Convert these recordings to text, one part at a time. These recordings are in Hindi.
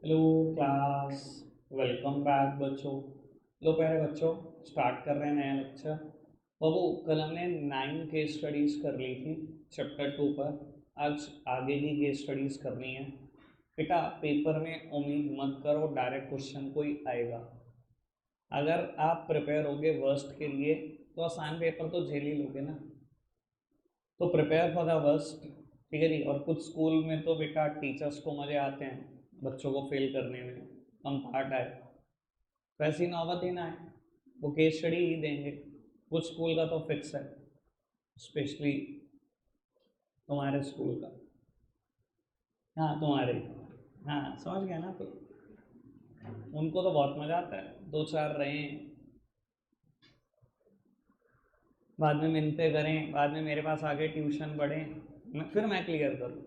Hello class. वेलकम बैक बच्चों। लो प्यारे बच्चों, स्टार्ट कर रहे हैं नया लेक्चर। बाबू, कल हमने 9 केस स्टडीज़ कर ली थी चैप्टर 2 पर। आज आगे की केस स्टडीज़ करनी है। बेटा पेपर में उम्मीद मत करो डायरेक्ट क्वेश्चन कोई आएगा। अगर आप प्रिपेयर होगे वर्स्ट के लिए तो आसान पेपर तो झेल ही लोगे ना। तो प्रिपेयर फॉर द वर्स्ट, ठीक है जी। और कुछ स्कूल में तो बेटा टीचर्स को मज़े आते हैं बच्चों को फेल करने में, हम पार्ट आए। वैसी नौबत ही ना आए, वो केस स्टडी ही देंगे। कुछ स्कूल का तो फिक्स है, स्पेशली तुम्हारे स्कूल का। हाँ तुम्हारे, हाँ समझ गया ना। तो उनको तो बहुत मज़ा आता है, दो चार रहें, बाद में मिलते करें, बाद में मेरे पास आके ट्यूशन पढ़ें, फिर मैं क्लियर करूँ।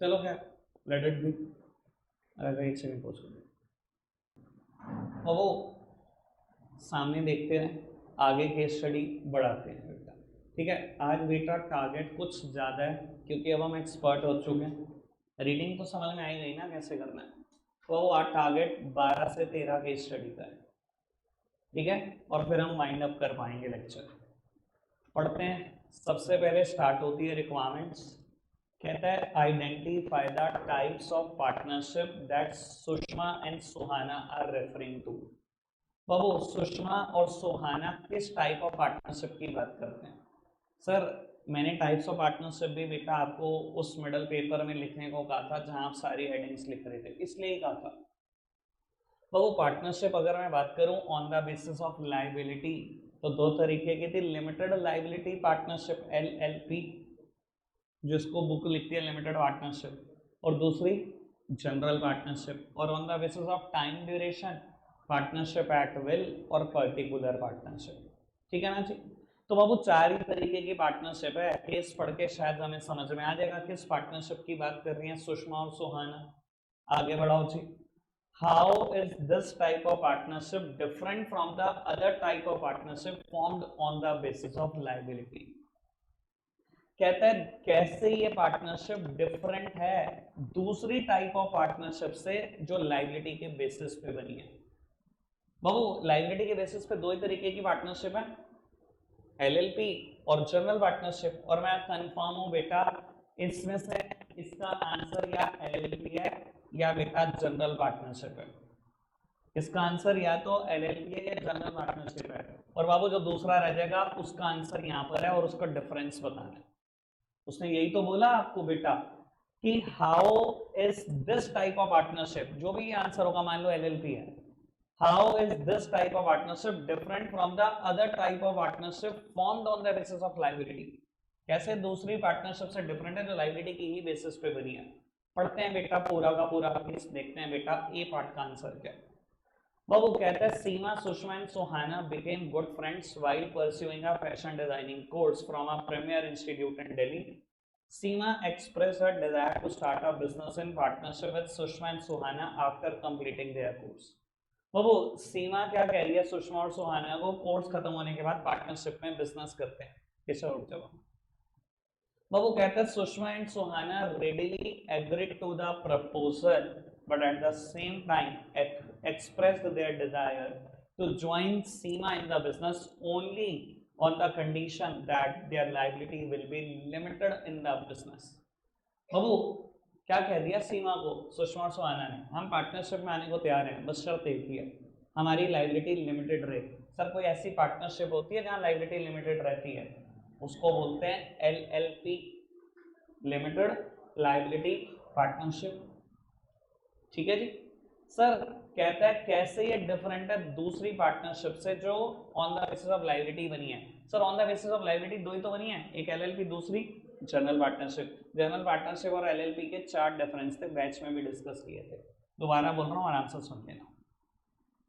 चलो खैर, लेट इट बी। अगर एक सेकंड पूछो और वो सामने देखते हैं, आगे केस स्टडी बढ़ाते हैं बेटा। ठीक है, आज बेटा टारगेट कुछ ज़्यादा है क्योंकि अब हम एक्सपर्ट हो चुके हैं। रीडिंग तो समझ में आई गई ना कैसे करना है। तो वो आज टारगेट 12 से 13 केस स्टडी का है, ठीक है। और फिर हम वाइंड अप कर पाएंगे लेक्चर। पढ़ते हैं। सबसे पहले स्टार्ट होती है रिक्वायरमेंट्स। कहता है identify the types of partnership that Sushma and Suhana are referring to. बाबू, सुषमा और सुहाना किस टाइप ऑफ पार्टनरशिप की बात करते हैं? सर मैंने टाइप्स ऑफ पार्टनरशिप भी बेटा आपको उस मिडल पेपर में लिखने को कहा था जहां आप सारी हेडिंग्स लिख रहे थे, इसलिए ही कहा था। बाबू पार्टनरशिप अगर मैं बात करूं on the basis of liability, तो दो तरीके की थी। लिमिटेड लाइबिलिटी पार्टनरशिप LLP, जिसको बुक लिखती है लिमिटेड पार्टनरशिप, और दूसरी जनरल पार्टनरशिप। और on the basis of time duration partnership at will और पर्टिकुलर पार्टनरशिप। ठीक है ना जी। तो बाबू चार ही तरीके की पार्टनरशिप है। केस पढ़ के शायद हमें समझ में आ जाएगा किस पार्टनरशिप की बात कर रही है सुषमा और सुहाना। आगे बढ़ाओ जी। How is this type of partnership different from the other type of partnership formed on the basis of liability. कहता है कैसे ये पार्टनरशिप डिफरेंट है दूसरी टाइप ऑफ पार्टनरशिप से जो लाइबिलिटी के बेसिस पे बनी है। बाबू लाइबिलिटी के बेसिस पे दो ही तरीके की पार्टनरशिप है, LLP और जनरल पार्टनरशिप। और मैं कंफर्म हूं बेटा इसमें से इसका आंसर या LLP है या बेटा जनरल पार्टनरशिप है। इसका आंसर या तो LLP है या जनरल पार्टनरशिप है। और बाबू जो दूसरा रह जाएगा उसका आंसर यहाँ पर है और उसका डिफरेंस बताना है। उसने यही तो बोला आपको बेटा कि how is this type of partnership, जो भी आंसर होगा मान लो LLP है, how is this type of partnership different from the other type of partnership formed on the basis of liability. कैसे दूसरी पार्टनरशिप से डिफरेंट है जो लाइबिलिटी की ही बेसिस पे बनी है। पढ़ते हैं बेटा पूरा का पूरा केस, देखते हैं बेटा ए पार्ट का आंसर क्या है। बाबू कहता है Seema, Sushma and Suhana became good friends while pursuing a fashion designing course from a premier institute in Delhi. Seema expressed her desire to start a business in partnership with Sushma and Suhana after completing their course. बाबू सीमा क्या कह रही है सुषमा और सुहाना को कोर्स खत्म होने के बाद पार्टनरशिप में बिजनेस करते हैं। किसका उठ जवाब। बाबू कहता है Sushma and Suhana readily agreed to the proposal but at the same time expressed their desire to join Seema in the business only on the condition that their liability will be limited in the business. बाबू क्या कह दिया सीमा को सुषमा और सुहाना ने, हम पार्टनरशिप में आने को तैयार हैं, बस शर्त एक ही है हमारी लाइबिलिटी लिमिटेड रहे। सर कोई ऐसी पार्टनरशिप होती है जहाँ लाइबिलिटी लिमिटेड रहती है, उसको बोलते हैं LLP, लिमिटेड लाइबिलिटी पार्टनरशिप। ठीक है जी। सर कहता है कैसे ये डिफरेंट है दूसरी पार्टनरशिप से जो on the basis of liability बनी है। Sir on the basis of liability दो ही तो बनी है, एक LLP दूसरी जनरल पार्टनरशिप। जनरल पार्टनरशिप और LLP के चार डिफरेंस थे, बैच में भी डिस्कस किए थे, दोबारा बोल रहा हूँ आराम से सुन लेना।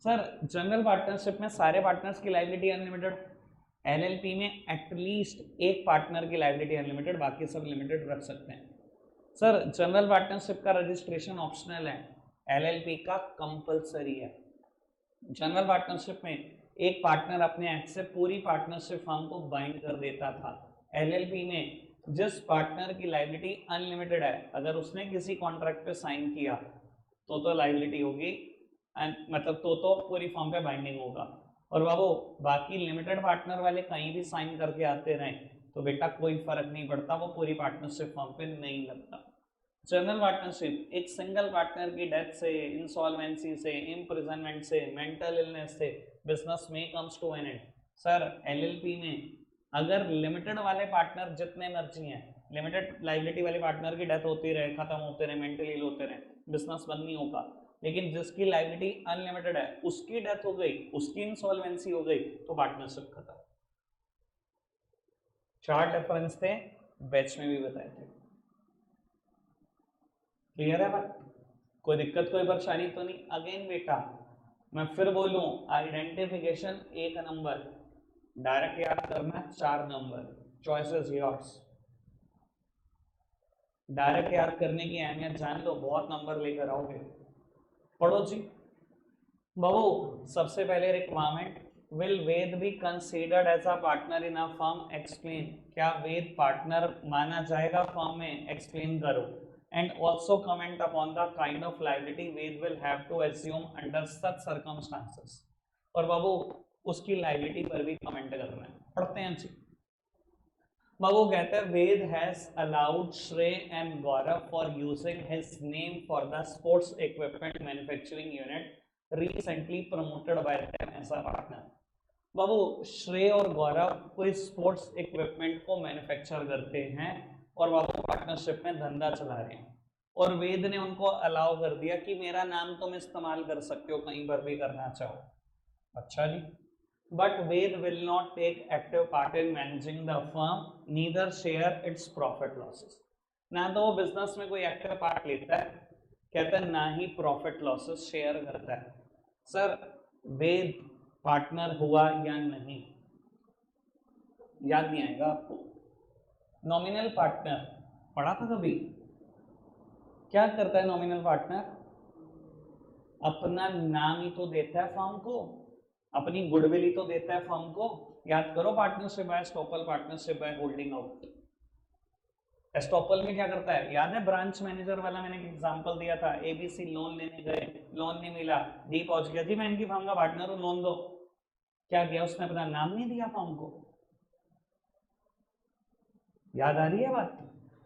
सर जनरल पार्टनरशिप में सारे पार्टनर्स की लाइबिलिटी अनलिमिटेड, LLP में एटलीस्ट एक पार्टनर की लाइबिलिटी अनलिमिटेड, बाकी सब लिमिटेड रख सकते हैं। सर जनरल पार्टनरशिप का रजिस्ट्रेशन ऑप्शनल है, LLP का कंपलसरी है। जनरल पार्टनरशिप में एक पार्टनर अपने एक्ट से पूरी पार्टनरशिप फर्म को बाइंड कर देता था। LLP में जिस पार्टनर की लाइबिलिटी अनलिमिटेड है, अगर उसने किसी कॉन्ट्रैक्ट पे साइन किया तो लाइबिलिटी होगी, एंड मतलब तो पूरी फॉर्म पे बाइंडिंग होगा। और बाबू बाकी लिमिटेड पार्टनर वाले कहीं भी साइन करके आते रहे तो बेटा कोई फर्क नहीं पड़ता, वो पूरी पार्टनरशिप फॉर्म पे नहीं लगता। जनरल पार्टनरशिप, एक सिंगल पार्टनर की डेथ से, इंसॉल्वेंसी से, इम्प्रिजनमेंट से, मेंटल इलनेस से बिजनेस में comes to an end. Sir LLP में अगर लिमिटेड वाले पार्टनर जितने मर्जी हैं, लिमिटेड लाइबिलिटी वाले पार्टनर की डेथ होती रहे, खत्म होते रहे, मेंटल इल होते रहे, बिजनेस बंद नहीं होगा। लेकिन जिसकी लाइबिलिटी अनलिमिटेड है, उसकी डेथ हो गई, उसकी इंसॉल्वेंसी हो गई, तो पार्टनरशिप खत्म। 4 डिफरेंस थे, बैच में भी बताए थे। क्लियर है बात? कोई दिक्कत कोई परेशानी तो नहीं? अगेन बेटा मैं फिर बोलूं, आइडेंटिफिकेशन 1 नंबर, डायरेक्ट याद करना 4 number, choice is yours. Direct याद करने की अहमियत जान लो, बहुत नंबर लेकर आओगे। पढ़ो जी बाबू। सबसे पहले requirement, will Ved be considered as a partner in a firm? Explain, क्या वेद पार्टनर माना जाएगा फर्म में? एक्सप्लेन करो। And also comment upon the kind of liability Ved will have to assume under such circumstances. और बाबू उसकी लाइबिलिटी पर भी कमेंट करना है। पढ़ते हैं जी बाबू। कहते हैं वेद हैज अलाउड श्रेय and Gaurav for using his name for the sports equipment manufacturing unit recently promoted by them as a partner। बाबू श्रेय और गौरव कोई स्पोर्ट्स इक्विपमेंट को मैन्युफैक्चर करते हैं और बाबू पार्टनरशिप में धंधा चला रहे हैं, और वेद ने उनको अलाउ कर दिया कि मेरा नाम तुम इस्तेमाल कर सकते हो कहीं पर भी करना चाहो। अच्छा जी। But Ved will not take active part in managing the firm, neither share its profit losses. ना तो वो बिजनेस में कोई एक्टिव पार्ट लेता है, कहता है ना ही प्रॉफिट लॉसेस शेयर करता है। सर वेद पार्टनर हुआ या नहीं? याद नहीं आएगा आपको? नॉमिनल पार्टनर पढ़ा था कभी? क्या करता है नॉमिनल पार्टनर? अपना नाम ही तो देता है फर्म को, अपनी गुडविल ही तो देता है फर्म को। याद करो, partnership by estoppel, partnership by holding out. Estoppel में क्या करता है? याद है ब्रांच मैनेजर वाला मैंने एग्जांपल दिया था, एबीसी लोन लेने गए, लोन नहीं मिला, डी पहुंच गया, जी मैं इनकी फर्म का पार्टनर हूं, लोन दो। क्या किया उसने? अपना नाम नहीं दिया फर्म को। याद आ रही है बात?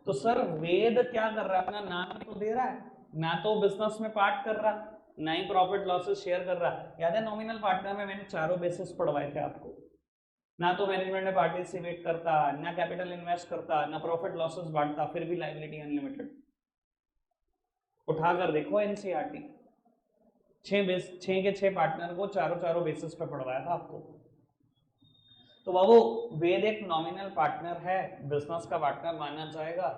तो सर वेद क्या कर रहा है? अपना नाम तो दे रहा है, ना तो बिजनेस में पार्ट कर रहा, ना ही प्रॉफिट लॉसेस शेयर कर रहा। याद है नॉमिनल पार्टनर में मैंने चारों बेसिस पढ़वाए थे आपको, ना तो मैनेजमेंट में पार्टिसिपेट करता, ना कैपिटल इन्वेस्ट करता, ना प्रॉफिट लॉसेस बांटता, फिर भी लायबिलिटी अनलिमिटेड। उठाकर देखो एनसीईआरटी, 6 के 6 पार्टनर को चारों बेसिस पे पढ़वाया था आपको। तो बाबू वेद एक नॉमिनल पार्टनर है, बिजनेस का पार्टनर माना जाएगा,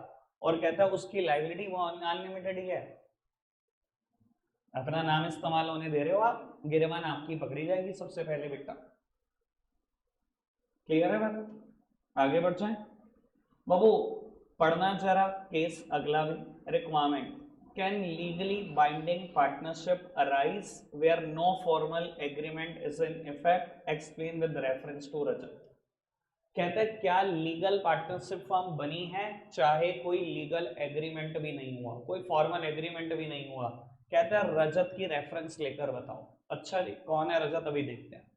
और कहता है उसकी लायबिलिटी वो अनलिमिटेड ही है। अपना नाम इस्तेमाल होने दे रहे हो आप, गिरबान आपकी पकड़ी जाएगी सबसे पहले बेटा। क्लियर है बात? आगे बढ़ जाए बाबू। पढ़ना जरा केस अगला भी। Requirement, can legally binding partnership arise where no formal agreement is in effect? Explain with reference to Rajat. कहते हैं क्या लीगल पार्टनरशिप फॉर्म बनी है चाहे कोई लीगल एग्रीमेंट भी नहीं हुआ, कोई फॉर्मल एग्रीमेंट भी नहीं हुआ? कहते हैं रजत की रेफरेंस लेकर बताओ। अच्छा जी, कौन है रजत? अभी देखते हैं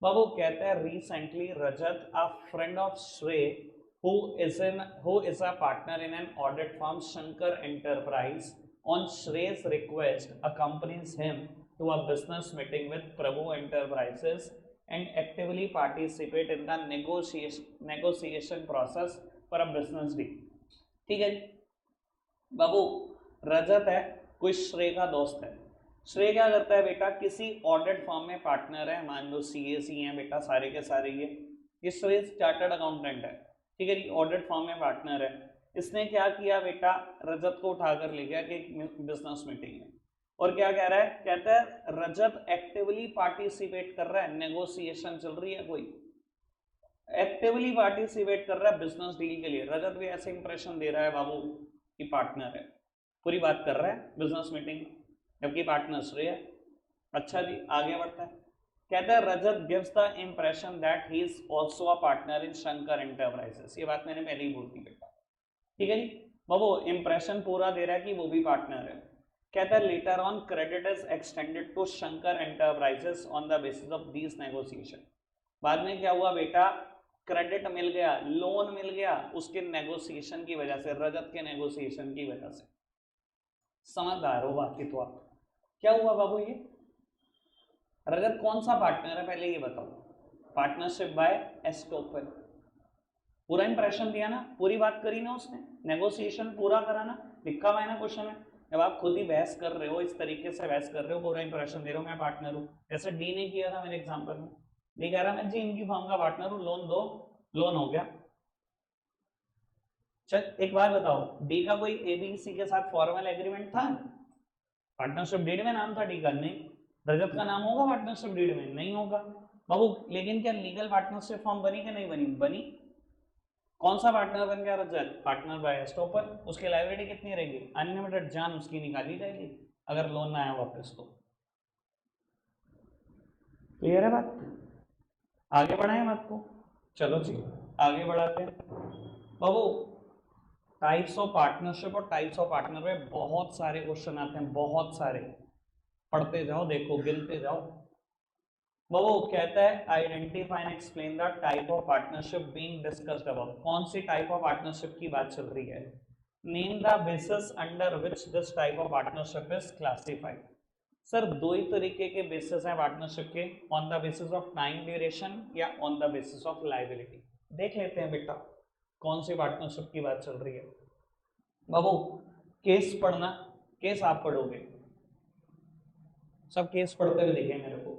बाबू। कहते हैं recently Rajat, a friend of श्रेय who is a partner in an audit firm Shankar Enterprise, on Shrey's request accompanies him to a business meeting with Prabhu Enterprises and actively participate in the negotiation process for a business deal। ठीक है जी बाबू, रजत है, कोई श्रेय का दोस्त है। श्रेय क्या करता है बेटा? किसी ऑडिट फर्म में पार्टनर है, मान लो सीएसी हैं बेटा, सारे के सारे ये श्रेय चार्टर्ड अकाउंटेंट है, ठीक है जी, ऑडिट फर्म में पार्टनर है। इसने क्या किया बेटा? रजत को उठाकर ले गया कि बिजनेस मीटिंग है, और क्या कह रहा है? कहता है रजत एक्टिवली पार्टिसिपेट कर रहा है, नेगोशिएशन चल रही है, कोई एक्टिवली पार्टिसिपेट कर रहा है बिजनेस डील के लिए। रजत भी ऐसे इंप्रेशन दे रहा है बाबू कि पार्टनर है, पूरी बात कर रहा है बिजनेस मीटिंग, जबकि पार्टनर श्रेय है। अच्छा जी, आगे बढ़ता है। कहता है Rajat gives the impression that he is also a partner in Shankar enterprises. ये बात मैंने पहले ही बोल दी बेटा, ठीक है जी बाबू। इंप्रेशन पूरा दे रहा है कि वो भी पार्टनर है। कहता है letter on credit is extended to Shankar Enterprises on the basis of these negotiation. बाद में क्या हुआ बेटा, क्रेडिट मिल गया, लोन मिल गया उसके नेगोशिएशन की वजह से, रजत के नेगोशिएशन की वजह से। समझदार हो बात की तो आप। क्या हुआ बाबू, ये रजत कौन सा पार्टनर है पहले ये बताओ। Partnership by estoppel. पूरा इंप्रेशन दिया ना, पूरी बात करी ना उसने, नेगोशिएशन पूरा करा ना, लिखा हुआ है ना क्वेश्चन में। जब आप खुद ही बहस कर रहे हो, इस तरीके से बहस कर रहे हो, पूरा इंप्रेशन दे रहे हो मैं पार्टनर हूँ, जैसे डी ने किया था मेरे एग्जाम्पल में। डी कह रहा मैं जी इनकी फर्म का पार्टनर हूँ, लोन दो, लोन हो गया। चल एक बात बताओ, डी का कोई एबीसी के साथ फॉर्मल एग्रीमेंट था? पार्टनरशिप डीड में नाम था डी का? नहीं। रजत का नाम होगा पार्टनरशिप डीड में? नहीं होगा बाबू। लेकिन क्या लीगल पार्टनरशिप फॉर्म बनी कि नहीं बनी? बनी। कौन सा पार्टनर बन गया रजत? Partner by estoppel. उसकी लायबिलिटी कितनी रहेगी? अनलिमिटेड, जान उसकी निकाली जाएगी अगर लोन ना आया वापस तो। क्लियर है बात? आगे बढ़ाएं बात को, चलो जी आगे बढ़ाते हैं बाबू। टाइप्स ऑफ पार्टनरशिप और टाइप्स ऑफ पार्टनर में बहुत सारे क्वेश्चन आते हैं, बहुत सारे। पढ़ते जाओ, देखो, गिनते जाओ। वो कहता है identify and explain the type of partnership being discussed above. कौन सी टाइप ऑफ पार्टनरशिप की बात चल रही है? Name the basis under which this type of partnership is classified. Sir दो ही तरीके के बेसिस हैं पार्टनरशिप के, on the basis of time duration या on the basis of liability. देख लेते हैं बेटा कौन सी पार्टनरशिप की बात चल रही है। बाबू केस पढ़ना, केस आप पढ़ोगे, सब केस पढ़ते हुए दिखे मेरे को।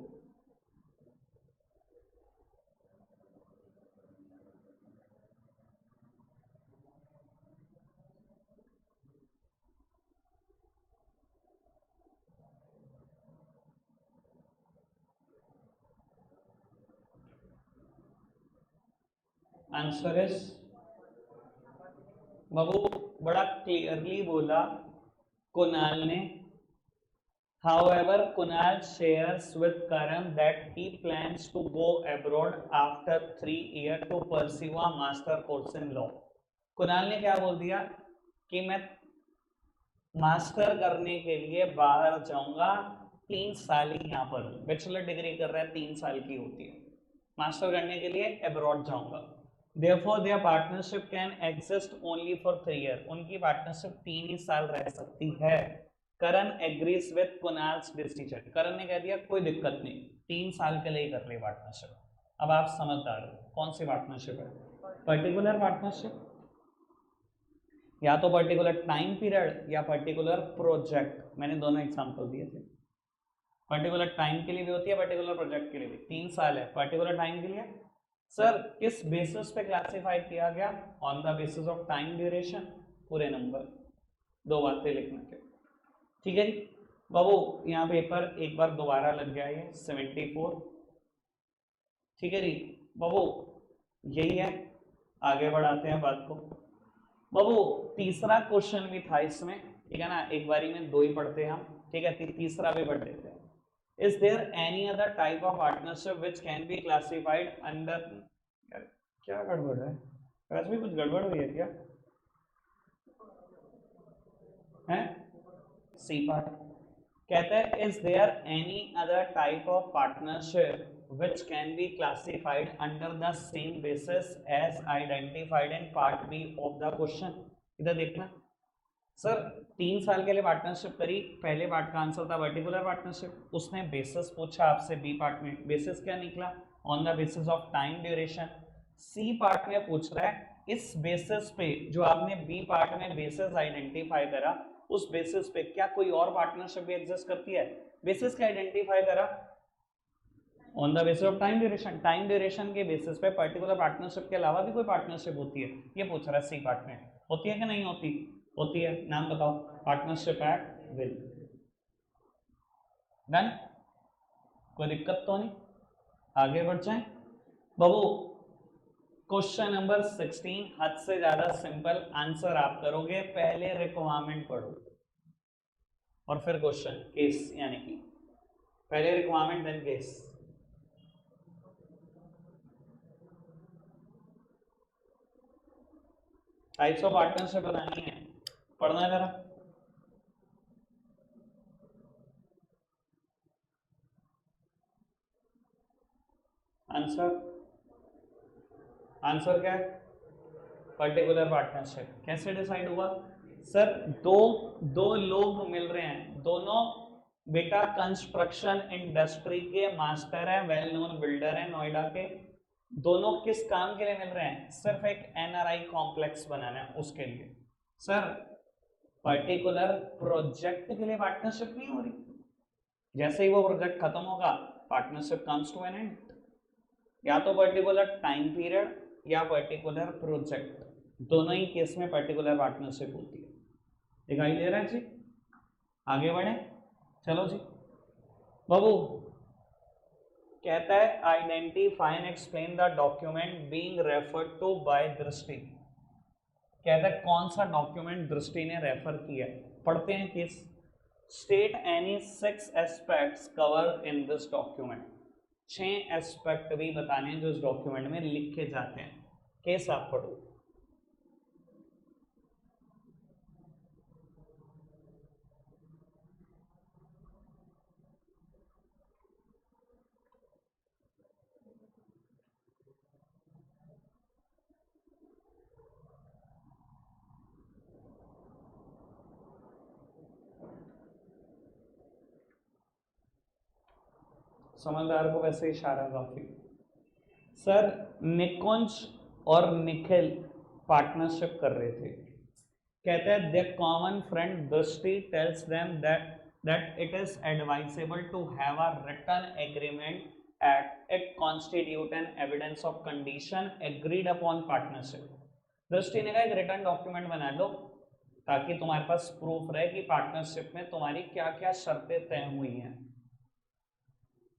आंसर इज, बाबू बड़ा क्लियरली बोला कुणाल ने। However, Kunal shares with Karan that he plans to go abroad after 3 years to pursue a master course in law. Kunal ने क्या बोल दिया कि मैं मास्टर करने के लिए बाहर जाऊंगा, 3 साल ही यहाँ पर हूँ। बैचलर डिग्री कर रहा है, 3 साल की होती है, मास्टर करने के लिए अब्रॉड जाऊंगा। Therefore, their partnership can exist only for 3 years. उनकी पार्टनरशिप 3 ही साल रह सकती है। करण एग्रीज विद कुणाल्स डिसीजन। करण ने कह दिया कोई दिक्कत नहीं, 3 साल के लिए कर ले पार्टनरशिप। अब आप समझदार हो, कौन सी पार्टनरशिप है? पर्टिकुलर पार्टनरशिप, या तो पर्टिकुलर टाइम पीरियड या पर्टिकुलर प्रोजेक्ट। मैंने दोनों एग्जांपल दिए थे। पर्टिकुलर टाइम के लिए भी होती है, पर्टिकुलर प्रोजेक्ट के लिए भी। 3 साल है पर्टिकुलर टाइम के लिए। सर किस बेसिस पे क्लासिफाई किया गया? On the basis of time duration, पूरे नंबर, 2 बातें लिखने के। ठीक है जी बाबू, यहाँ पेपर एक बार दोबारा लग गया है 74। ठीक है जी बाबू, यही है, आगे बढ़ाते हैं बात को। बाबू तीसरा क्वेश्चन भी था इसमें, ठीक है ना, एक बारी में 2 ही पढ़ते हैं हम, ठीक है, तीसरा भी पढ़ देते हैं। Is there any other type of partnership which can be classified under, क्या गड़बड़ है? वैसे भी कुछ गड़बड़ हुई है क्या? है सी पार्ट कहता है is there any other type of partnership which can be classified under the same basis as identified in part B of the question। इधर देखना सर, 3 साल के लिए पार्टनरशिप करी, पहले पार्ट का आंसर था पर्टिकुलर पार्टनरशिप। उसने बेसिस पूछा आपसे बी पार्ट में, बेसिस क्या निकला? On the basis of time duration. C part में पूछ रहा है इस बेसिस पे, जो आपने बी पार्ट में बेसिस आइडेंटिफाई करा, उस बेसिस पे क्या कोई और पार्टनरशिप भी एग्जिस्ट करती है? बेसिस क्या आइडेंटिफाई करा? On the basis of time duration. Time duration के बेसिस पे पर्टिकुलर पार्टनरशिप के अलावा भी कोई पार्टनरशिप होती है, ये पूछ रहा है सी पार्ट में। होती है कि नहीं होती? होती है। नाम बताओ। Partnership at will. डन, कोई दिक्कत तो नहीं? आगे बढ़ जाए बाबू। क्वेश्चन नंबर 16 हद से ज्यादा सिंपल, आंसर आप करोगे, पहले रिक्वायरमेंट पढ़ो और फिर क्वेश्चन केस, यानी कि पहले requirement then case. Types of partnership बतानी है, पढ़ना जरा। आंसर आंसर क्या है? Particular partnership. कैसे डिसाइड हुआ सर? दो लोग मिल रहे हैं, दोनों बेटा कंस्ट्रक्शन इंडस्ट्री के मास्टर है, वेल नोन बिल्डर है नोएडा के। दोनों किस काम के लिए मिल रहे हैं? सिर्फ एक एनआरआई कॉम्प्लेक्स बनाना है उसके लिए। सर पर्टिकुलर प्रोजेक्ट के लिए पार्टनरशिप नहीं हो रही, जैसे ही वो प्रोजेक्ट खत्म होगा partnership comes to an end. या तो पर्टिकुलर टाइम पीरियड या पर्टिकुलर प्रोजेक्ट, दोनों ही केस में पर्टिकुलर पार्टनरशिप होती है। दिखाई दे रहा है जी? आगे बढ़े, चलो जी। बाबू कहता है identify and explain the document being referred to by Drishti. कहता है कौन सा डॉक्यूमेंट दृष्टि ने रेफर किया है। पढ़ते हैं case. State any 6 aspects cover in this document. 6 aspect भी बताने हैं जो इस डॉक्यूमेंट में लिखे जाते हैं। केस आप पढ़ो। समझदार को वैसे इशारा काफी। सर निकुंज और निखिल पार्टनरशिप कर रहे थे। कहते हैं the common friend Drishti tells them that it is advisable to have a written agreement at it constitute an evidence of condition agreed upon partnership. Drishti ने कहा एक रिटर्न डॉक्यूमेंट बना लो ताकि तुम्हारे पास प्रूफ रहे कि पार्टनरशिप में तुम्हारी क्या क्या शर्तें तय हुई हैं।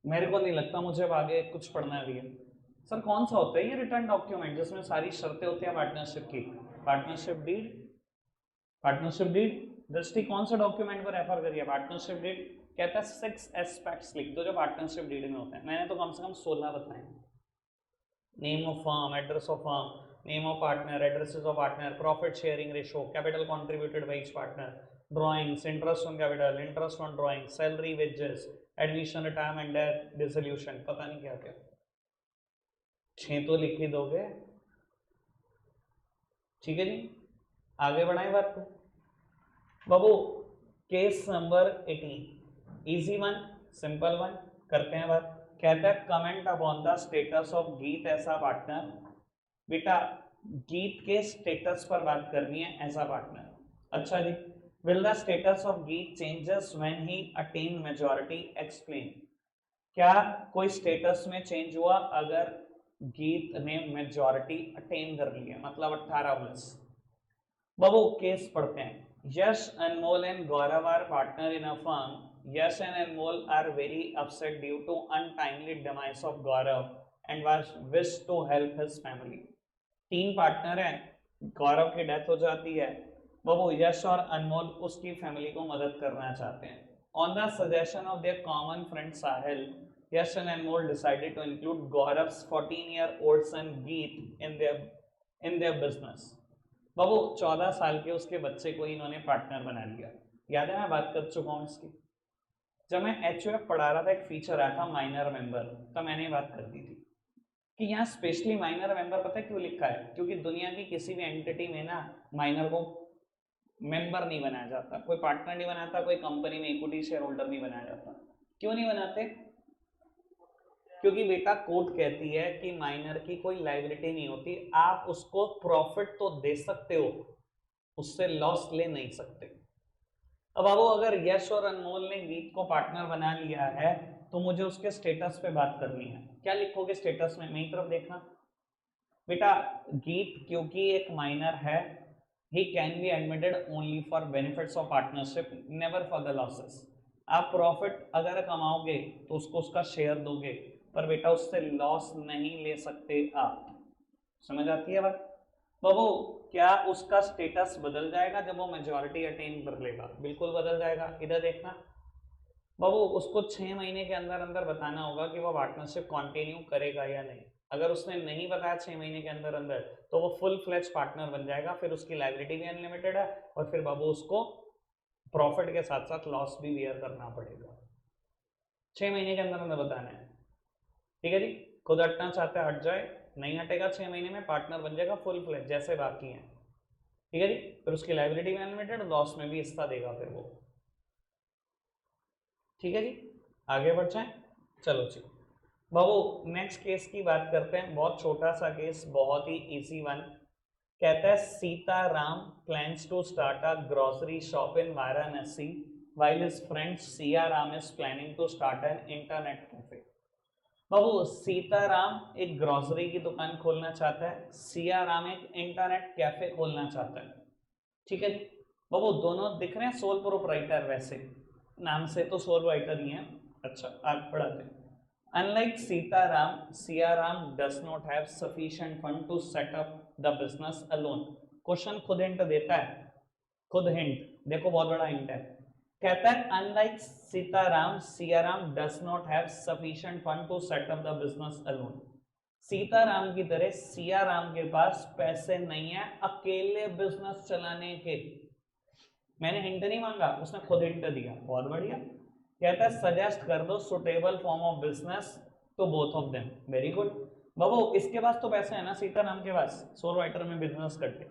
मेरे को नहीं लगता मुझे अब आगे कुछ पढ़ना भी है। सर कौन सा होता है ये रिटर्न डॉक्यूमेंट जिसमें सारी शर्तें होती हैं पार्टनरशिप की? Partnership deed. Partnership deed. Drishti कौन सा डॉक्यूमेंट को रेफर करिए? Partnership deed. कहता है 6 एस्पेक्ट्स लिख दो जो पार्टनरशिप डीड में होते हैं। मैंने तो कम से कम 16 बताए। Name of firm, address of firm, name of partner, addresses of partner, profit sharing ratio, capital contributed by each partner, drawings, interest on capital, interest on drawing, salary, wages, admission, retirement, death, dissolution, पता नहीं क्या क्या। 6 तो लिख ही दोगे। ठीक है जी, आगे बढ़ाएं बात को। बाबू case number 18, easy one, simple one, करते हैं बात। कहता है comment upon the status of Geet as a partner. बेटा गीत के स्टेटस पर बात करनी है ऐसा पार्टनर। अच्छा जी, विल द स्टेटस ऑफ गीत changes when he attain majority, explain. क्या कोई स्टेटस में चेंज हुआ अगर गीत ने मेजॉरिटी अटेन कर ली है, मतलब 18+। बाबू केस पढ़ते हैं। Yash, Anmol and Gaurav are partner in a firm. Yash and Anmol are very upset due to untimely demise of Gaurav and was wish to help his family. 3 partner हैं, गौरव की डेथ हो जाती है। बाबू यश और अनमोल उसकी फैमिली को मदद करना चाहते हैं। On the suggestion of their common friend Sahil, Yash and Anmol decided to include Gaurav's 14-year-old son गीत इन देयर बिजनेस। बाबू 14 साल के उसके बच्चे को इन्होंने पार्टनर बना लिया। याद है मैं बात कर चुका हूँ इसकी। जब मैं एचयूएफ पढ़ा रहा था एक फीचर आया था माइनर मेंबर, तो मैंने बात कर दी थी कि यहाँ स्पेशली माइनर मेंबर पता है क्यों लिखा है? क्योंकि दुनिया की किसी भी एंटिटी में ना माइनर को मेंबर नहीं बनाया जाता, कोई पार्टनर नहीं बनाता, कोई कंपनी में इक्विटी शेयर होल्डर नहीं बनाया जाता। क्यों नहीं बनाते? क्योंकि बेटा कोर्ट कहती है कि माइनर की कोई लायबिलिटी नहीं होती, आप उसको प्रॉफिट तो दे सकते हो, उससे लॉस ले नहीं सकते। अब बाबू अगर यश और अनमोल ने गीत को पार्टनर बना लिया है तो मुझे उसके स्टेटस पे बात करनी है। क्या लिखोगे स्टेटस में? मेरी तरफ देखना बेटा। गीत क्योंकि एक माइनर है, he can be admitted only for benefits of partnership, never for the losses। आप प्रॉफिट अगर कमाओगे तो उसको उसका शेयर दोगे, पर बेटा उससे लॉस नहीं ले सकते आप। समझ आती है बात? बाबू क्या उसका स्टेटस बदल जाएगा जब वो मेजॉरिटी अटेन कर लेगा? बिल्कुल बदल जाएगा। इधर देखना बाबू, उसको 6 महीने के अंदर अंदर बताना होगा कि वो पार्टनरशिप कंटिन्यू करेगा या नहीं। अगर उसने नहीं बताया 6 महीने के अंदर अंदर तो वो फुल फ्लेज पार्टनर बन जाएगा, फिर उसकी लायबिलिटी भी अनलिमिटेड है और फिर बाबू उसको प्रॉफिट के साथ साथ लॉस भी बियर करना पड़ेगा। 6 महीने के अंदर अंदर बताना है। ठीक है जी, खुद हटना चाहता है हट जाए, नहीं हटेगा 6 महीने में पार्टनर बन जाएगा फुल फ्लेज जैसे बाकी हैं, ठीक है जी। फिर उसकी लाइबिलिटी में अनलिमिटेड, लॉस में भी हिस्सा देगा फिर वो, ठीक है जी। आगे बढ़ जाए, चलो जी बाबू नेक्स्ट केस की बात करते हैं, बहुत छोटा सा केस, बहुत ही इजी वन। कहता है Sitaram plans to start a grocery shop in Varanasi while his friend Siyaram is planning to start an internet cafe। बाबू सीताराम एक ग्रोसरी की दुकान खोलना चाहता है, सियाराम एक इंटरनेट कैफे खोलना चाहता है, ठीक है जी। बाबू दोनों दिख रहे हैं सोल प्रोप्राइटर, वैसे नाम से तो सोल राइटर ही है। अच्छा आगे बढ़ाते हैं। Unlike Sitaram, Siyaram does not have sufficient fund to set up the business alone। Question खुद हिंट देता है, खुद हिंट देखो बहुत बड़ा हिंट है। कहता है unlike Sitaram, Siyaram does not have sufficient fund to set up the business alone। Sitaram की तरह सियाराम के पास पैसे नहीं है अकेले बिजनेस चलाने के। मैंने हिंट नहीं मांगा, उसने खुद हिंट दिया, बहुत बढ़िया। कहता है सजेस्ट कर दो suitable form of business to both of them, very good. बाबू इसके पास तो पैसे है ना सीताराम के पास, सोल राइटर में बिजनेस करके,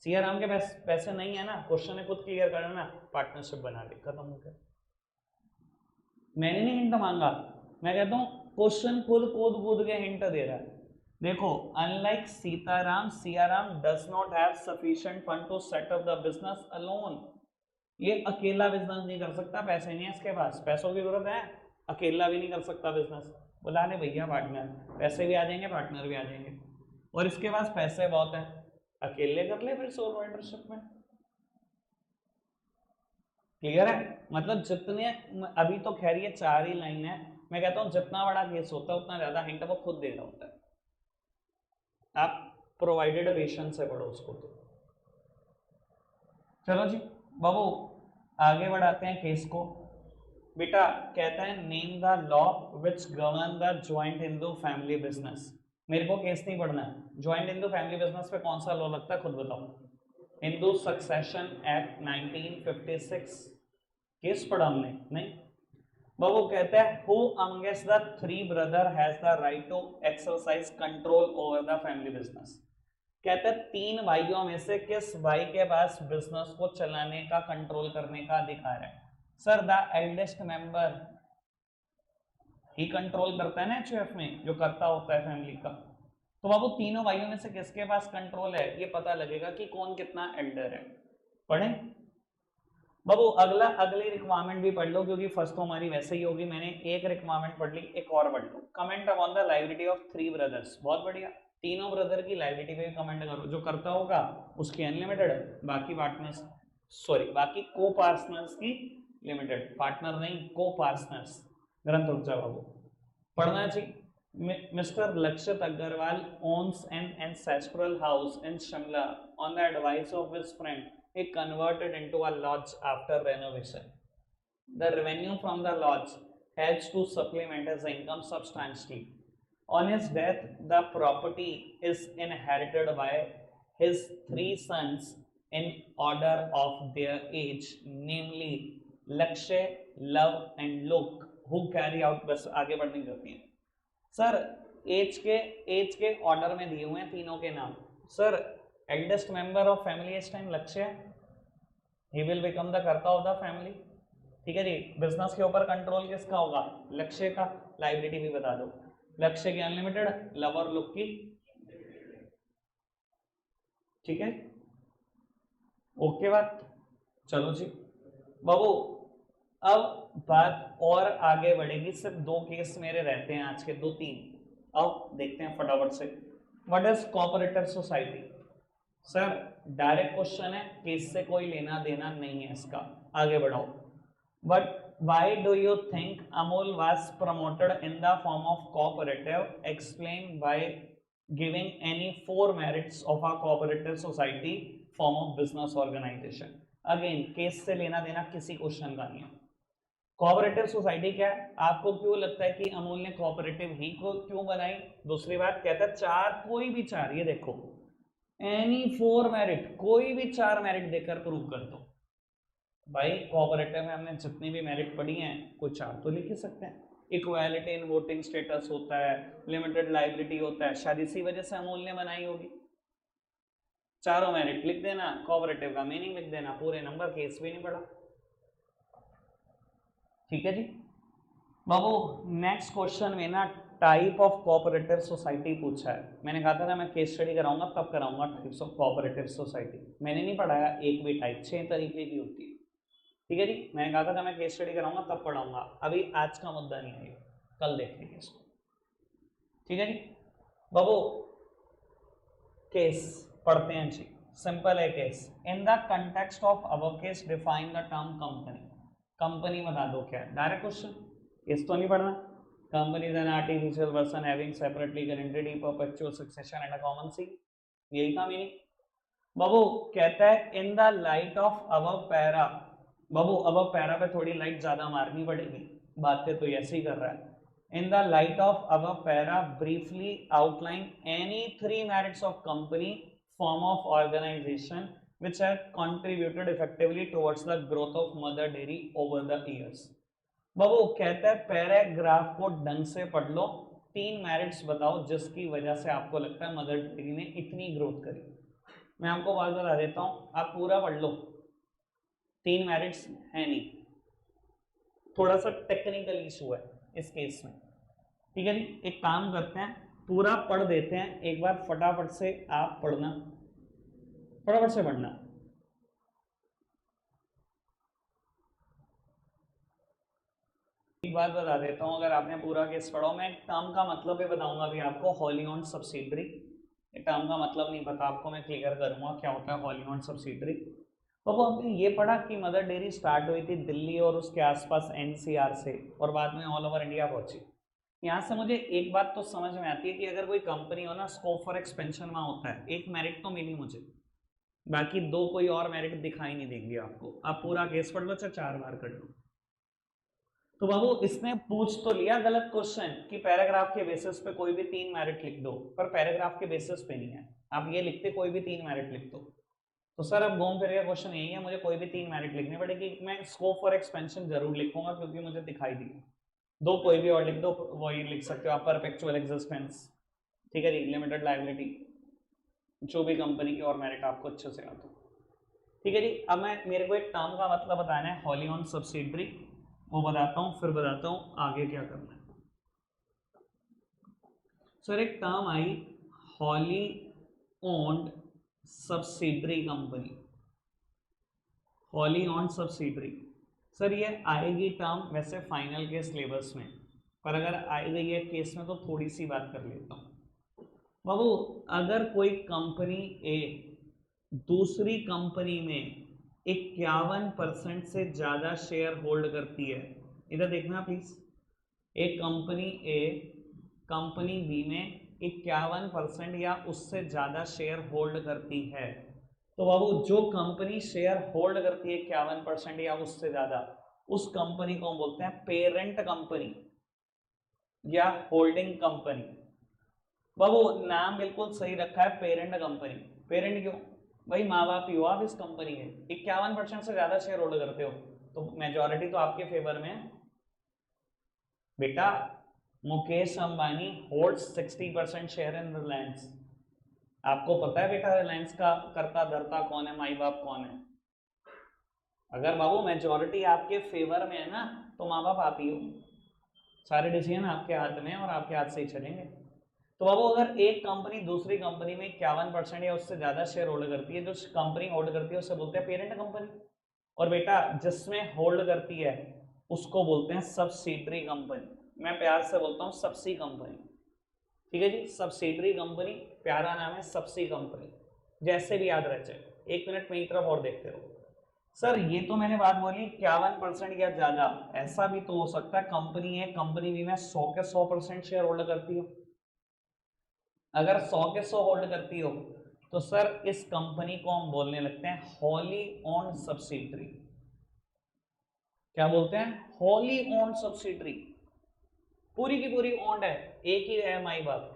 सियाराम के पास पैसे नहीं है ना, क्वेश्चन ने खुद क्लियर करना, पार्टनरशिप बना ली, खत्म हो गया। मैंने नहीं हिंट मांगा, मैं कहता हूँ क्वेश्चन खुद कूद कूद के हिंट दे रहा है। देखो unlike Sitaram, Siyaram does not have sufficient fund to set up the business alone. ये अकेला बिजनेस नहीं कर सकता, पैसे नहीं है इसके पास, पैसों की जरूरत है, अकेला भी नहीं कर सकता बिजनेस, बुला ले भैया पार्टनर, पैसे भी आ जाएंगे पार्टनर भी आ जाएंगे, और इसके पास पैसे बहुत हैं, अकेले कर ले फिर सोल राइटरशिप में। क्लियर है? मतलब जितने अभी तो खैर ये 4 ही लाइन है, मैं कहता हूँ जितना बड़ा केस होता है उतना ज्यादा हिंट वो खुद दे रहा होता है। आप प्रोवाइडेड पेशेंस से पढ़ो उसको तो। चलो जी बाबू आगे बढ़ाते हैं केस को। बेटा कहता है name the law which govern the joint Hindu family business. मेरे को केस नहीं पढ़ना है, ज्वाइंट हिंदू फैमिली बिजनेस पे कौन सा लॉ लगता है खुद बताओ। Hindu succession act 1956। केस पढ़ा हमने नहीं। बाबू कहता है who amongst the 3 brother has the right to exercise control over the family business. कहता है 3 भाइयों में से किस भाई के पास बिजनेस को चलाने का कंट्रोल करने का अधिकार है। Sir the eldest member he control करता है ना एचयूएफ में, जो करता होता है फैमिली का। तो बाबू तीनों भाइयों में से किसके पास कंट्रोल है, ये पता लगेगा कि कौन कितना एल्डर है। पढ़े बाबू अगला अगली रिक्वायरमेंट भी पढ़ लो, क्योंकि फर्स्ट तो हमारी वैसे ही होगी, मैंने एक रिक्वायरमेंट पढ़ ली, एक और पढ़ लो। Comment upon the liability of 3 brothers. बहुत बढ़िया, तीनों ब्रदर की लायबिलिटी पे कमेंट करो, जो करता होगा उसकी अनलिमिटेड, बाकी पार्टनर्स बाकी को पार्टनर्स की लिमिटेड, पार्टनर नहीं को पार्टनर्स। ग्रंथ रुक जाओ बाबू, पढ़ना चाहिए। मिस्टर लक्षित Agarwal owns an ancestral house in Shimla on the advice of his friend. He converted into a lodge after renovation. The revenue from the lodge helps to supplement his income substantially. On his death, the property is inherited by his 3 sons in order of their age, namely Lakshay, Love and Lok, who carry out, बस आगे बढ़ने करती हैं सर, एज के ऑर्डर में दिए हुए हैं तीनों के नाम। Sir eldest member of family इस टाइम लक्ष्य, ही विल बिकम द कर्ता ऑफ द फैमिली, ठीक है जी। बिजनेस के ऊपर कंट्रोल किसका होगा, लक्ष्य का। लायबिलिटी भी बता दो, लक्ष्य की अनलिमिटेड, लव और लुक की, ठीक है ओके बात। चलो जी बाबू अब बात और आगे बढ़ेगी, सिर्फ 2 केस मेरे रहते हैं आज के, 2-3। अब देखते हैं फटाफट से। What is cooperative society. Sir direct question है, केस से कोई लेना देना नहीं है इसका, आगे बढ़ाओ। But why do you think Amul was promoted in the form of cooperative, explain by giving any 4 merits of a cooperative society form of business organisation. Again case से लेना देना किसी क्वेश्चन का नहीं है। कोऑपरेटिव सोसाइटी क्या है, आपको क्यों लगता है कि अमूल ने कोऑपरेटिव ही को क्यों बनाई। दूसरी बात कहता है 4, कोई भी 4, ये देखो एनी 4 मेरिट, कोई भी 4 मेरिट देकर प्रूव कर दो। भाई कोऑपरेटिव में हमने जितनी भी मेरिट पढ़ी हैं, कोई 4 तो लिख ही सकते हैं। इक्वालिटी इन वोटिंग स्टेटस होता है, लिमिटेड लाइबिलिटी होता है, शायद इसी वजह से अमूल ने बनाई होगी। चारों मेरिट लिख देना, कोऑपरेटिव का मीनिंग लिख देना, पूरे नंबर, केस भी नहीं पड़ा। ठीक है जी बाबू। नेक्स्ट क्वेश्चन में ना टाइप ऑफ कोऑपरेटिव सोसाइटी पूछा है। मैंने कहा था ना मैं केस स्टडी कराऊंगा तब कराऊंगा टाइप्स ऑफ कोऑपरेटिव सोसाइटी। मैंने नहीं पढ़ाया एक भी टाइप, 6 तरीके की होती है। ठीक है जी, मैंने कहा था मैं केस स्टडी कराऊंगा तब पढ़ाऊंगा, अभी आज का मुद्दा नहीं है, कल देख लेंगे इसको। ठीक है जी बाबू, केस पढ़ते हैं जी। सिंपल है case. In the context of above case define the term company. Company बता दो क्या है, डायरेक्ट क्वेश्चन, केस तो नहीं पढ़ना। Company is an artificial person having separate legal entity, perpetual succession and a common seal, यही था मीनिंग। बाबू कहता है in the light of above para. Babu above para पे थोड़ी लाइट ज्यादा मारनी पड़ेगी, बातें तो ऐसे ही कर रहा है। In the light of above para, briefly outline any 3 merits of company, form of organization which have contributed effectively towards the growth of mother dairy over the years. बाबू कहता है पैराग्राफ को ढंग से पढ़ लो, 3 मेरिट्स बताओ जिसकी वजह से आपको लगता है मदर डेयरी ने इतनी ग्रोथ करी। मैं आपको बात बता देता हूँ, आप पूरा पढ़ लो, 3 मेरिट्स है नहीं, थोड़ा सा टेक्निकल इशू है इस केस में। ठीक है जी, एक काम करते हैं, पूरा पढ़ देते हैं एक बार, फटाफट से आप पढ़ना, फटाफट से पढ़ना। एक बात बता देता हूं, अगर आपने पूरा केस पढ़ा, मैं एक टर्म का मतलब भी बताऊंगा अभी आपको, होली ऑन सब्सिडरी। टर्म का मतलब नहीं पता आपको, मैं क्लियर करूंगा क्या होता है होली ऑन सब्सिडरी। तो वो आपने ये पढ़ा कि मदर डेयरी स्टार्ट हुई थी दिल्ली और उसके आसपास एनसीआर से, और बाद में ऑल ओवर इंडिया पहुंची। यहाँ से मुझे एक बात तो समझ में आती है कि अगर कोई कंपनी हो ना, स्कोप फॉर एक्सपेंशन वहाँ होता है। एक मेरिट तो मिली मुझे, बाकी 2 कोई और मेरिट दिखाई नहीं देंगे आपको। आप पूरा केस पढ़ लो चाहे 4 बार कर लो। तो बाबू इसने पूछ तो लिया गलत क्वेश्चन कि पैराग्राफ के बेसिस पे कोई भी 3 मेरिट लिख दो, पर पैराग्राफ के बेसिस पे नहीं है, आप ये लिखते कोई भी 3 मेरिट लिख दो। तो सर अब घूम फिर के क्वेश्चन यही है, मुझे कोई भी 3 मेरिट लिखनी पड़ेगी। मैं स्कोप फॉर एक्सपेंशन जरूर लिखूंगा क्योंकि मुझे दिखाई दिया। 2 कोई भी और लिख दो, वही लिख सकते हो आप, परपेचुअल एग्जिस्टेंस, ठीक है जी, लिमिटेड लायबिलिटी, जो भी कंपनी की और मेरिट आपको अच्छे से आता हो। ठीक है जी, अब मैं मेरे को एक टर्म का मतलब बताना है, होली ऑन सब्सिडरी, वो बताता हूँ, फिर बताता हूँ आगे क्या करना है। सर एक टर्म आई, Holi owned subsidiary company, wholly owned subsidiary. Sir ये आएगी टर्म वैसे फाइनल के सिलेबस में, पर अगर आई गई है केस में तो थोड़ी सी बात कर लेता हूँ। बाबू अगर कोई कंपनी ए दूसरी कंपनी में 51% से ज़्यादा शेयर होल्ड करती है, इधर देखना प्लीज, एक कंपनी ए कंपनी बी में 51% या उससे ज़्यादा शेयर होल्ड करती है, तो बाबू जो कंपनी शेयर होल्ड करती है 51% या उससे ज़्यादा, उस कंपनी को हम बोलते हैं पेरेंट कंपनी या होल्डिंग कंपनी। बाबू नाम बिल्कुल सही रखा है, पेरेंट कंपनी। पेरेंट क्यों भाई, माँ बाप ही हो आप इस कंपनी के, 51% से ज्यादा शेयर होल्ड करते हो तो मेजॉरिटी तो आपके फेवर में है बेटा। Mukesh Ambani holds 60% share in Reliance. आपको पता है बेटा रिलायंस का करता धरता कौन है, माई बाप कौन है? अगर बाबू मेजॉरिटी आपके फेवर में है ना, तो माँ बाप आप ही हो, सारे डिसीजन आपके हाथ में और आपके हाथ से ही चलेंगे। तो बाबू अगर एक कंपनी दूसरी कंपनी में 51% या उससे ज्यादा शेयर होल्ड करती है, जो कंपनी होल्ड करती है उसे बोलते हैं पेरेंट कंपनी, और बेटा जिसमें होल्ड करती है उसको बोलते हैं सब्सिडरी कंपनी। मैं प्यार से बोलता हूँ सब्सी कंपनी, ठीक है जी, सब्सिडरी कंपनी, प्यारा नाम है सब्सी कंपनी, जैसे भी याद रह जाए। 1 मिनट मेरी तरफ और देखते रहो। सर ये तो मैंने बात बोली 51% या ज्यादा, ऐसा भी तो हो सकता है कंपनी है, कंपनी भी में 100 के 100% शेयर होल्ड करती हो। अगर 100 के 100 होल्ड करती हो तो सर इस कंपनी को हम बोलने लगते हैं होली ओन्ड सब्सिडरी। क्या बोलते हैं? होली ओन्ड सब्सिडरी, पूरी की पूरी ओन्ड है, एक ही है माई बाप,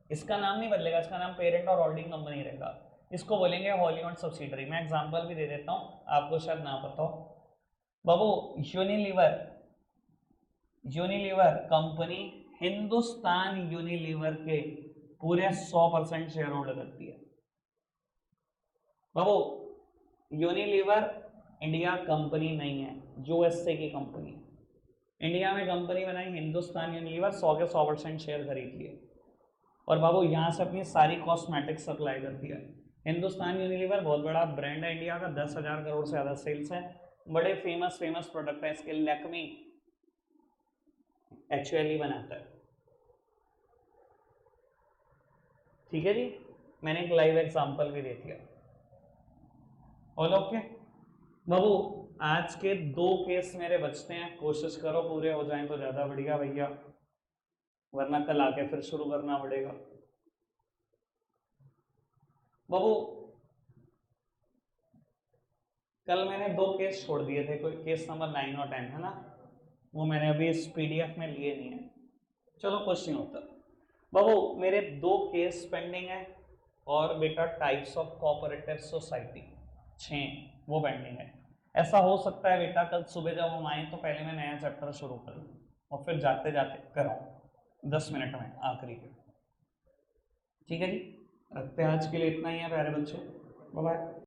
इसका नाम नहीं बदलेगा, इसका नाम पेरेंट और होल्डिंग कंपनी रहेगा, इसको बोलेंगे होली ओन्ड सब्सिडरी। मैं एग्जांपल भी दे देता हूं, आपको शायद ना पता हो। बाबू Unilever, Unilever company Hindustan Unilever के पूरे 100% शेयर होल्ड करती है। बाबू यूनिलीवर इंडिया कंपनी नहीं है, यूएसए की कंपनी है। इंडिया में कंपनी बनाई हिंदुस्तान यूनिलीवर, 100 के 100% शेयर खरीद लिए और बाबू यहाँ से अपनी सारी कॉस्मेटिक्स सप्लाई करती है। हिंदुस्तान यूनिलीवर बहुत बड़ा ब्रांड है इंडिया का, 10,000 करोड़ से ज़्यादा सेल्स है, बड़े फेमस प्रोडक्ट है इसके। लैक्मी एक्चुअली बनाता है, ठीक है जी, मैंने एक लाइव एग्जांपल भी दे दिया। ऑल ओके बाबू, आज के 2 केस मेरे बचते हैं, कोशिश करो पूरे हो जाएं तो ज़्यादा बढ़िया भैया, वरना कल आके फिर शुरू करना पड़ेगा। बाबू कल मैंने 2 केस छोड़ दिए थे, कोई केस नंबर 9 और 10 है ना, वो मैंने अभी इस पीडीएफ में लिए नहीं है, चलो कुछ नहीं होता। बाबू मेरे 2 केस पेंडिंग है और बेटा टाइप्स ऑफ कोऑपरेटिव सोसाइटी 6 वो पेंडिंग है। ऐसा हो सकता है बेटा कल सुबह जब हम आए तो पहले मैं नया चैप्टर शुरू करूँ और फिर जाते जाते कराऊँ 10 मिनट में आखिरी के। ठीक है जी, रखते हैं आज के लिए इतना ही है प्यारे बच्चों, बाय बाय।